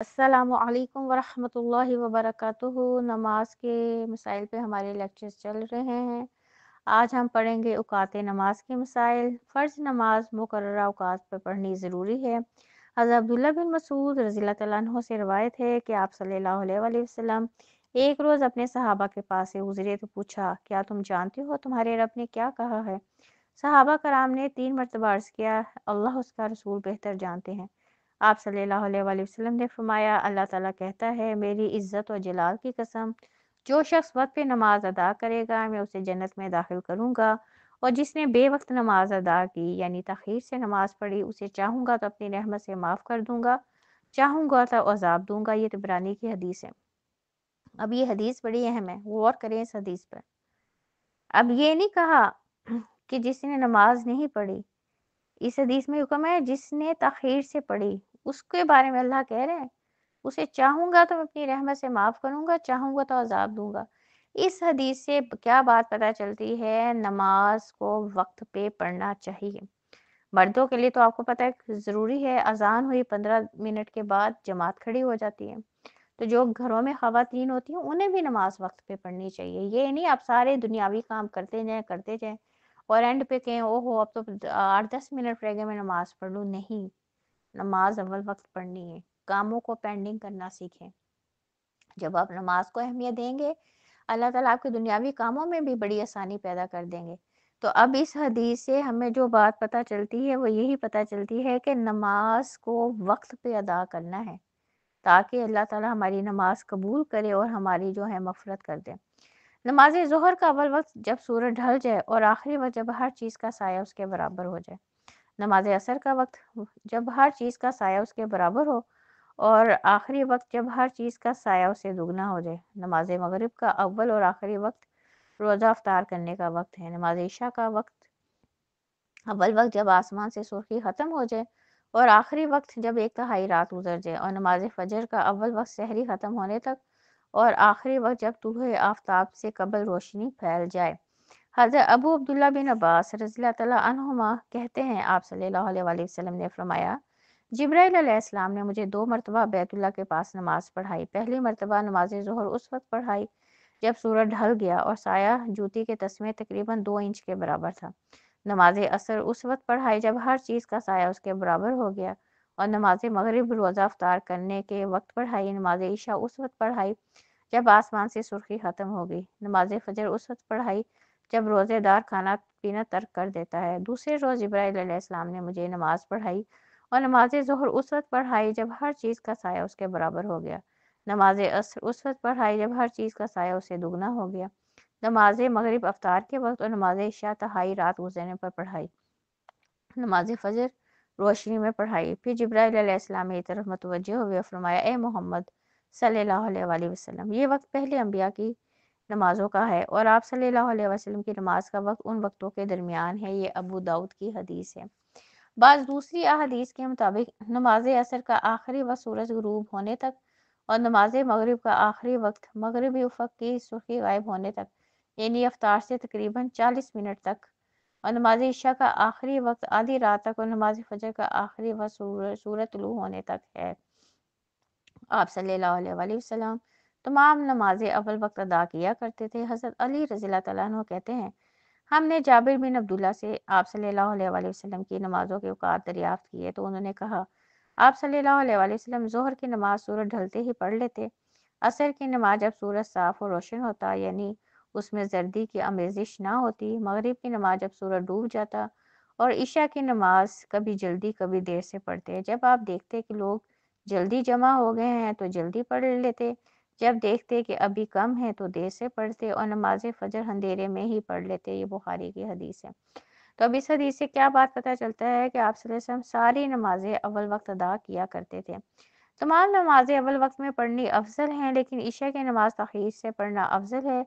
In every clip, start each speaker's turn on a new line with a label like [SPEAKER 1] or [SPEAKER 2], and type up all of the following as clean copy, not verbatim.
[SPEAKER 1] अस्सलामु अलैकुम वरहमतुल्लाहि वबरकातुहू। नमाज के मसाइल पे हमारे लेक्चर्स चल रहे हैं। आज हम पढ़ेंगे औकात नमाज के मसाइल। फ़र्ज़ नमाज मुकर्ररा औकात पर पढ़नी ज़रूरी है। हज़रत अब्दुल्ला बिन मसूद रज़ियल्लाहु तआला अन्हु से रवायत है कि आप सल्लल्लाहु अलैहि वसल्लम एक रोज़ अपने सहाबा के पास से गुज़रे तो पूछा, क्या तुम जानती हो तुम्हारे रब ने क्या कहा है? सहाबा कराम ने 3 मरतबा अर्ज़ किया, अल्लाह उसका रसूल बेहतर जानते हैं। आप सल्लल्लाहु अलैहि वसल्लम ने फरमाया, अल्लाह ताला कहता है, मेरी इज़्ज़त और जलाल की कसम, जो शख्स वक्त पे नमाज अदा करेगा मैं उसे जन्नत में दाखिल करूँगा, और जिसने बेवक्त नमाज अदा की यानी तख़ीर से नमाज पढ़ी उसे चाहूँगा तो अपनी रहमत से माफ़ कर दूँगा, चाहूँगा तो अज़ाब दूँगा। ये तिबरानी की हदीस है। अब ये हदीस बड़ी अहम है, गौर करें इस हदीस पर। अब ये नहीं कहा कि जिसने नमाज नहीं पढ़ी, इस हदीस में हुक्म है जिसने तख़ीर से पढ़ी, उसके बारे में अल्लाह कह रहे हैं, उसे चाहूँगा तो मैं अपनी रहमत से माफ़ करूँगा, चाहूँगा तो अज़ाब दूँगा। इस हदीस से क्या बात पता चलती है, नमाज को वक़्त पे पढ़ना चाहिए। मर्दों के लिए तो आपको पता है ज़रूरी है, अज़ान हुई 15 मिनट के बाद जमात खड़ी हो जाती है। तो जो घरों में ख़वातीन होती हैं उन्हें भी नमाज वक़्त पे पढ़नी चाहिए। ये नहीं आप सारे दुनियावी काम करते जाएँ और एंड पे कहें ओहो अब तो 8-10 मिनट रह गए मैं नमाज पढ़ लूँ। नहीं, नमाज अव्वल वक़्त पढ़नी है। कामों को पेंडिंग करना सीखें। जब आप नमाज को अहमियत देंगे, अल्लाह ताला आपके दुनियावी कामों में भी बड़ी आसानी पैदा कर देंगे। तो अब इस हदीस से हमें जो बात पता चलती है वो यही पता चलती है कि नमाज को वक़्त पे अदा करना है, ताकि अल्लाह ताला हमारी नमाज कबूल करे और हमारी जो है मग़फ़िरत कर दे। नमाज़ ज़ोहर का अव्वल वक़्त जब सूरज ढल जाए और आखिरी वक़्त जब हर चीज़ का साया उसके बराबर हो जाए। नमाज़ असर का वक़्त जब हर चीज़ का साया उसके बराबर हो और आखिरी वक़्त जब हर चीज़ का साया उससे दुगना हो जाए। नमाज़ मग़रिब का अव्वल और आखिरी वक़्त रोज़ा इफ्तार करने का वक़्त है। नमाज़ इशा का वक़्त अव्वल वक़्त जब आसमान से सुर्ख़ी ख़त्म हो जाए और आखिरी वक़्त जब 1/3 रात गुज़र जाए, और नमाज़ फ़जर का अव्वल वक़्त सहरी ख़त्म होने तक और आखिरी वक़्त जब तुलुए आफ़ताब से कबल रोशनी फैल जाए। हज़रत अबू अब्दुल्ला बिन अब्बास रज़ियल्लाहु तआला अन्हुमा कहते हैं, आप सल्लल्लाहु अलैहि वसल्लम ने फरमाया, जिब्राइल अलैहिस्सलाम ने मुझे 2 मरतबा बैतुल्लाह के पास नमाज़ पढ़ाई। पहली मरतबा नमाज़ ज़ोहर उस वक़्त पढ़ाई जब सूरज ढल गया और साया जूती के तस्मे तकरीबन 2 इंच के बराबर था। नमाज़ असर उस वक़्त पढ़ाई जब हर चीज़ का साया उसके बराबर हो गया, और नमाज़ मग़रिब रोज़ा इफ्तार करने के वक़्त पढ़ाई। नमाज़ इशा उस वक़्त पढ़ाई जब आसमान से सुर्ख़ी ख़त्म हो गई। नमाज़ फ़जर उस वक़्त पढ़ाई जब रोज़ेदार खाना-पीना तर्क कर देता है। दूसरे रोज़ जिब्राइल अलैहिस्सलाम ने मुझे नमाज़ पढ़ाई और नमाज़ ज़ोहर उस वक़्त पढ़ाई जब हर चीज़ का साया उसके बराबर हो गया। नमाज़ असर उस वक़्त पढ़ाई जब हर चीज़ का साया उससे दुगना हो गया। नमाज़ मग़रिब इफ्तार के वक़्त और नमाज़ इशा तिहाई रात गुज़रने पर पढ़ाई। नमाज़ फ़जर रोशनी में पढ़ाई। फिर जिब्राइल अलैहिस्सलाम मेरी तरफ मुतवज्जह हुए और फरमाया, ए मोहम्मद सल्लल्लाहु अलैहि वसल्लम, ये वक़्त पहले अंबिया की नमाज़ों का है और आप सल्लल्लाहु अलैहि वसल्लम की नमाज का वक़्त उन वक़्तों के दरमियान है। ये अबू दाऊद की हदीस है। बाज़ दूसरी अहादीस के मुताबिक नमाज़ असर का आखिरी वक़्त सूरज ग़ुरूब होने तक और नमाज़ मग़रिब का आखिरी वक़्त मग़रिबी उफ़क़ की सुर्ख़ी गायब होने तक, यानी इफ्तार से तकरीबन 40 मिनट तक, और नमाज़ इशा का आखिरी वक़्त आधी रात तक और नमाज़ फ़जर का आखिरी वक़्त सूरज तुलू होने तक है। आप सल्लल्लाहु अलैहि वसल्लम तमाम नमाज़ें अव्वल वक़्त अदा किया करते थे। हज़रत अली रज़ियल्लाहु तआला अन्हु कहते हैं, हमने जाबिर बिन अब्दुल्ला से आप सल्लल्लाहु अलैहि वसल्लम की नमाज़ों के औक़ात दरियाफ़्त किए तो उन्होंने कहा, आप सल्लल्लाहु अलैहि वसल्लम ज़ोहर की नमाज़ सूरज ढलते ही पढ़ लेते, असर की नमाज़ जब सूरज साफ़ और रोशन होता यानी उसमें जर्दी की आमेज़िश ना होती, मग़रिब की नमाज़ जब सूरज डूब जाता, और इशा की नमाज़ कभी जल्दी कभी देर से पढ़ते। जब आप देखते कि लोग जल्दी जमा हो गए हैं तो जल्दी पढ़ लेते, जब देखते कि अभी कम है तो देर से पढ़ते, और नमाज़ फ़जर अंधेरे में ही पढ़ लेते। ये बुखारी की हदीस है। तो अब इस हदीस से क्या बात पता चलता है कि आप सल्लल्लाहु अलैहि वसल्लम सारी नमाज़ें अव्वल वक़्त अदा किया करते थे। तमाम नमाज़ें अव्वल वक़्त में पढ़नी अफ़ज़ल हैं, लेकिन इशा की नमाज़ तख़ीर से पढ़ना अफ़ज़ल है।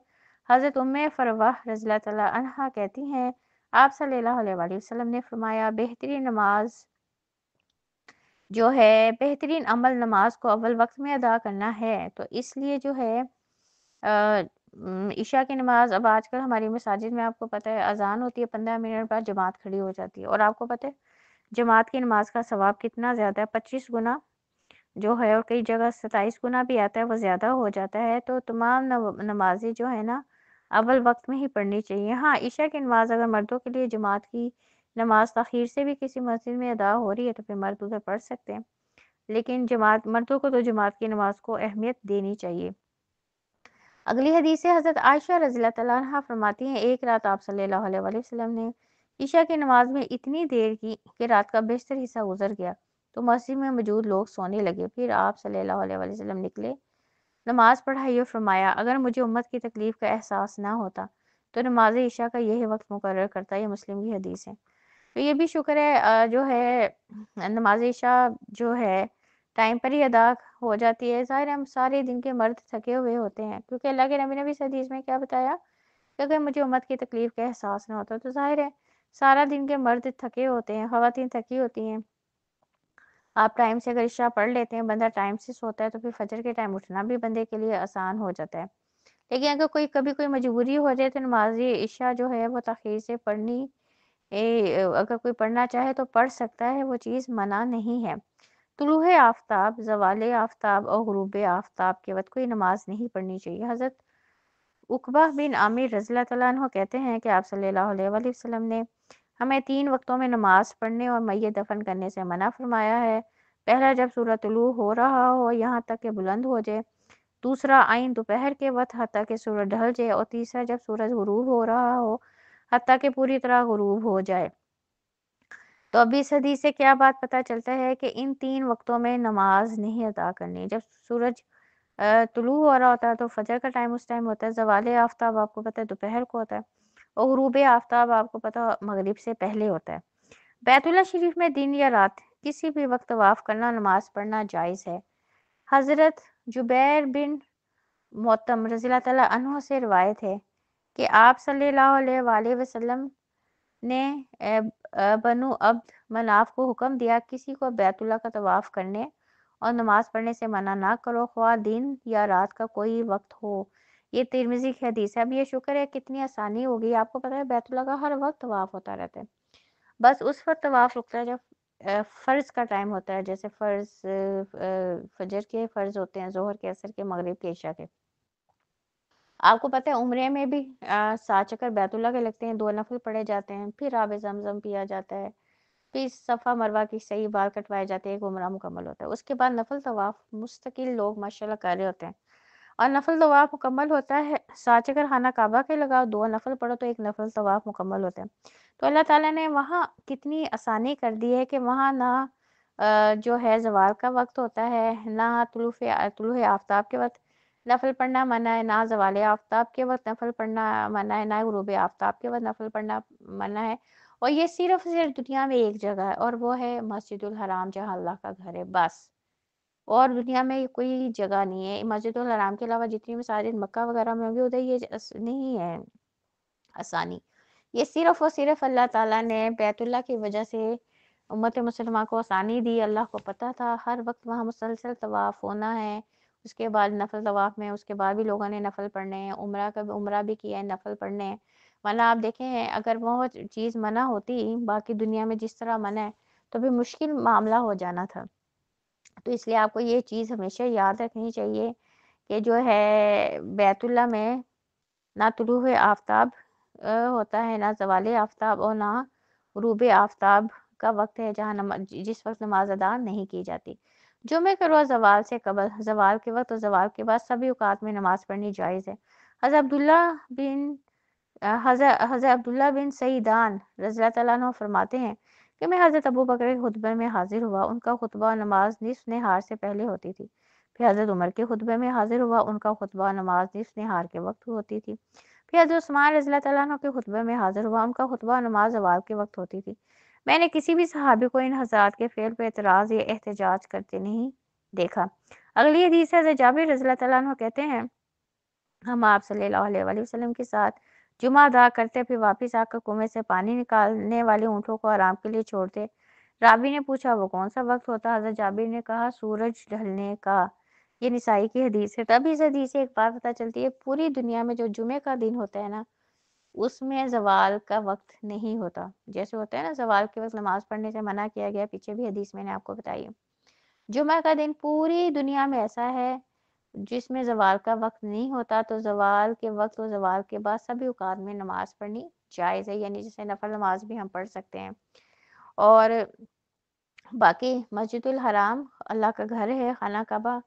[SPEAKER 1] हज़रत उम्मे फ़रवाह रज़ियल्लाहु तआला अन्हा कहती हैं, आप सल्लल्लाहु अलैहि वसल्लम ने फरमाया, बेहतरीन नमाज़ जो है, बेहतरीन अमल नमाज को अव्वल वक़्त में अदा करना है। तो इसलिए जो है इशा की नमाज़ अब आजकल हमारी मसाजिद में आपको पता है अज़ान होती है, 15 मिनट बाद जमात खड़ी हो जाती है, और आपको पता है जमात की नमाज़ का सवाब कितना ज़्यादा है, 25 गुना جو ہے اور کئی جگہ 27 گنا بھی آتا ہے وہ زیادہ ہو جاتا ہے، تو تمام نمازیں جو ہے نا اول وقت میں ہی پڑھنی چاہیے۔ ہاں عشاء کی نماز اگر مردوں کے لیے جماعت کی نماز تاخیر سے بھی کسی مسجد میں ادا ہو رہی ہے تو پھر مرد ادھر پڑھ سکتے ہیں، لیکن جماعت مردوں کو تو جماعت کی نماز کو اہمیت دینی چاہیے۔ اگلی حدیث سے حضرت عائشہ رضی اللہ تعالیٰ عنہ فرماتی ہیں ایک رات آپ صلی اللہ علیہ وآلہ وسلم نے عشاء کی نماز میں اتنی دیر کی کہ رات کا بیشتر حصہ گزر گیا تو مسجد میں موجود لوگ سونے لگے۔ پھر آپ صلی اللہ علیہ وآلہ وسلم نکلے، نماز پڑھائی اور فرمایا اگر مجھے امت کی تکلیف کا احساس نہ ہوتا تو نماز عشاء کا یہی وقت مقرر کرتا۔ یہ مسلم کی حدیث ہے۔ تو یہ بھی شکر ہے جو ہے نماز عشاء جو ہے ٹائم پر ہی ادا ہو جاتی ہے۔ ظاہر ہم سارے دن کے مرد تھکے ہوئے ہوتے ہیں، کیونکہ اللہ کے نبی نے بھی اس حدیث میں کیا بتایا کہ اگر مجھے امت کی تکلیف کا احساس نہ ہوتا تو ظاہر ہے سارا دن کے مرد تھکے ہوتے ہیں، خواتین تھکی ہوتی ہیں۔ آپ ٹائم سے اگر عشاء پڑھ لیتے ہیں، بندہ ٹائم سے سوتا ہے تو پھر فجر کے ٹائم اٹھنا بھی بندے کے لیے آسان ہو جاتا ہے۔ لیکن اگر کبھی کوئی مجبوری ہو جائے تو نماز عشاء جو ہے وہ تاخیر سے پڑھنی اگر کوئی پڑھنا چاہے تو پڑھ سکتا ہے، وہ چیز منع نہیں ہے۔ طلوع آفتاب، زوال آفتاب اور غروب آفتاب کے وقت کوئی نماز نہیں پڑھنی چاہیے۔ حضرت عقبہ بن عامر رضی اللہ تعالیٰ عنہ کہتے ہیں کہ آپ صلی اللہ علیہ وآلہ وسلم نے ہمیں 3 وقتوں میں نماز پڑھنے اور میت دفن کرنے سے منع فرمایا ہے۔ پہلا جب سورج طلوع ہو رہا ہو یہاں تک کہ بلند ہو جائے، دوسرا عین دوپہر کے وقت حتیٰ کہ سورج ڈھل جائے، اور تیسرا جب سورج غروب ہو رہا ہو حتیٰ کہ پوری طرح غروب ہو جائے۔ تو اب اس حدیث سے کیا بات پتہ چلتا ہے کہ ان 3 وقتوں میں نماز نہیں ادا کرنی۔ جب سورج طلوع ہو رہا ہوتا ہے تو فجر کا ٹائم اس ٹائم ہوتا ہے، زوال آفتاب آپ کو پتہ ہے دوپہر کو ہوتا ہے، اور غروب آفتاب آپ کو پتہ مغرب سے پہلے ہوتا ہے۔ بیت اللہ شریف میں دن یا رات کسی بھی وقت طواف کرنا، نماز پڑھنا جائز ہے۔ حضرت جبیر بن معتم رضی اللہ تعالیٰ عنہ سے روایت ہے کہ آپ صلی اللہ علیہ وآلہ وسلم نے بنو عبد مناف کو حکم دیا کسی کو بیت اللہ کا طواف کرنے اور نماز پڑھنے سے منع نہ کرو، خواہ دن یا رات کا کوئی وقت ہو۔ یہ ترمذی کی حدیث ہے۔ اب یہ شکر ہے کتنی آسانی ہوگی، آپ کو پتہ ہے بیت اللہ کا ہر وقت طواف ہوتا رہتا ہے، بس اس وقت طواف رکتا ہے جب فرض کا ٹائم ہوتا ہے، جیسے فجر کے فرض ہوتے ہیں، ظہر کے، عصر کے، مغرب کے، عشاء کے۔ آپ کو پتہ ہے عمرے میں بھی 7 چکر بیت اللہ کے لگتے ہیں، 2 نفل پڑھے جاتے ہیں، پھر آب زمزم پیا جاتا ہے، پھر صفا مروہ کی صحیح بال کٹوائے جاتے ہیں، ایک عمرہ مکمل ہوتا ہے۔ اس کے بعد نفل طواف مستقل لوگ ماشاءاللہ کر رہے ہوتے ہیں، اور نفل طواف مکمل ہوتا ہے 7 چکر خانہ کعبہ کے لگاؤ، 2 نفل پڑھو تو ایک نفل طواف مکمل ہوتا ہے۔ تو اللہ تعالیٰ نے وہاں کتنی آسانی کر دی ہے کہ وہاں نہ جو ہے زوال کا وقت ہوتا ہے، نہ طلوع آفتاب کے وقت نفل پڑھنا منع ہے، نہ زوال آفتاب کے وقت نفل پڑھنا منع ہے، نہ غروب آفتاب کے وقت نفل پڑھنا منع ہے۔ اور یہ صرف دنیا میں ایک جگہ ہے، اور وہ ہے مسجد الحرام جہاں اللہ کا گھر ہے، بس اور دنیا میں کوئی جگہ نہیں ہے۔ مسجد الحرام کے علاوہ جتنی مساجد مکہ وغیرہ میں ہوگی ادھر یہ نہیں ہے آسانی۔ یہ صرف اور صرف اللہ تعالیٰ نے بیت اللہ کی وجہ سے امت مسلمہ کو آسانی دی۔ اللہ کو پتہ تھا ہر وقت وہاں مسلسل طواف ہونا ہے، اس کے بعد نفل طواف میں اس کے بعد بھی لوگوں نے نفل پڑھنے ہیں، عمرہ بھی کیا ہے، نفل پڑھنے ہیں، ورنہ آپ دیکھیں اگر وہ چیز منع ہوتی باقی دنیا میں جس طرح منع ہے تو بھی مشکل معاملہ ہو جانا تھا۔ تو اس لیے آپ کو یہ چیز ہمیشہ یاد رکھنی چاہیے کہ جو ہے بیت اللہ میں نہ طلوع آفتاب ہوتا ہے، نہ زوال آفتاب، اور نہ غروب آفتاب کا وقت ہے جہاں جس وقت نماز ادا نہیں کی جاتی۔ جمعہ کے روز زوال سے قبل، زوال کے وقت اور زوال کے بعد سبھی اوقات میں نماز پڑھنی جائز ہے۔ حضرت عبداللہ بن سعیدان رضی اللہ تعالیٰ عنہ فرماتے ہیں کہ میں حضرت ابو بکر کے خطبے میں حاضر ہوا، ان کا خطبہ و نماز نصف نہار سے پہلے ہوتی تھی۔ پھر حضرت عمر کے خطبے میں حاضر ہوا، ان کا خطبہ و نماز نصف نہار کے وقت ہوتی تھی۔ پھر حضرت عثمان رضی اللہ تعالیٰ عنہ کے خطبے میں حاضر ہوا، ان کا خطبہ و نماز زوال کے وقت ہوتی تھی۔ میں نے کسی بھی صحابی کو ان حضرات کے فعل پہ اعتراض یا احتجاج کرتے نہیں دیکھا۔ اگلی حدیث ہے جابر رضی اللہ تعالیٰ عنہ کہتے ہیں ہم آپ صلی اللہ علیہ وآلہ وسلم کے ساتھ جمعہ ادا کرتے، پھر واپس آ کر کنویں سے پانی نکالنے والے اونٹوں کو آرام کے لیے چھوڑتے۔ راوی نے پوچھا وہ کون سا وقت ہوتا؟ حضرت جابر نے کہا سورج ڈھلنے کا۔ یہ نسائی کی حدیث ہے۔ تب اس حدیث سے ایک بات پتہ چلتی ہے، پوری دنیا میں جو جمعے کا دن ہوتا ہے نا اس میں زوال کا وقت نہیں ہوتا، جیسے ہوتا ہے نا زوال کے وقت نماز پڑھنے سے منع کیا گیا، پیچھے بھی حدیث میں نے آپ کو بتائی ہے۔ जुमा का दिन पूरी दुनिया में ऐसा है जिसमें ज़वाल का वक़्त नहीं होता, तो ज़वाल के वक़्त और ज़वाल के बाद सभी औकात में नमाज़ पढ़नी जायज़ है, यानी जैसे नफ़ल नमाज़ भी हम पढ़ सकते हैं। और बाकी मस्जिदुल हराम अल्लाह का घर है, खाना काबा,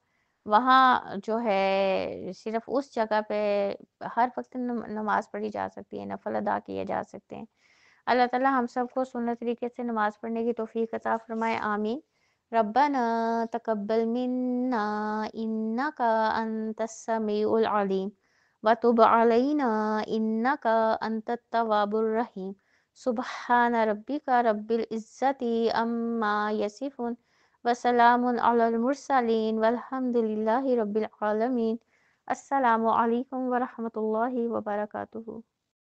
[SPEAKER 1] वहाँ जो है सिर्फ़ उस जगह पे हर वक़्त नमाज़ पढ़ी जा सकती है, नफ़ल अदा किए जा सकते हैं। अल्लाह ताला हम सबको सुन्नत तरीके से नमाज़ पढ़ने की तौफ़ीक अता फ़रमाए, आमीन। रब्बना तक़ब्बल मिन्ना इन्नका अंतस समीउल अलीम व तुब अलैना इन्नका अंतत तव्वाबुर रहीम। सुब्हान रब्बिका रब्बिल इज़्ज़ति अम्मा यसिफ़ून व सलामुन अलल मुरसलीन वल्हम्दुलिल्लाहि रब्बिल आलमीन। अस्सलामु अलैकुम व रहमतुल्लाहि व बरकातुहू।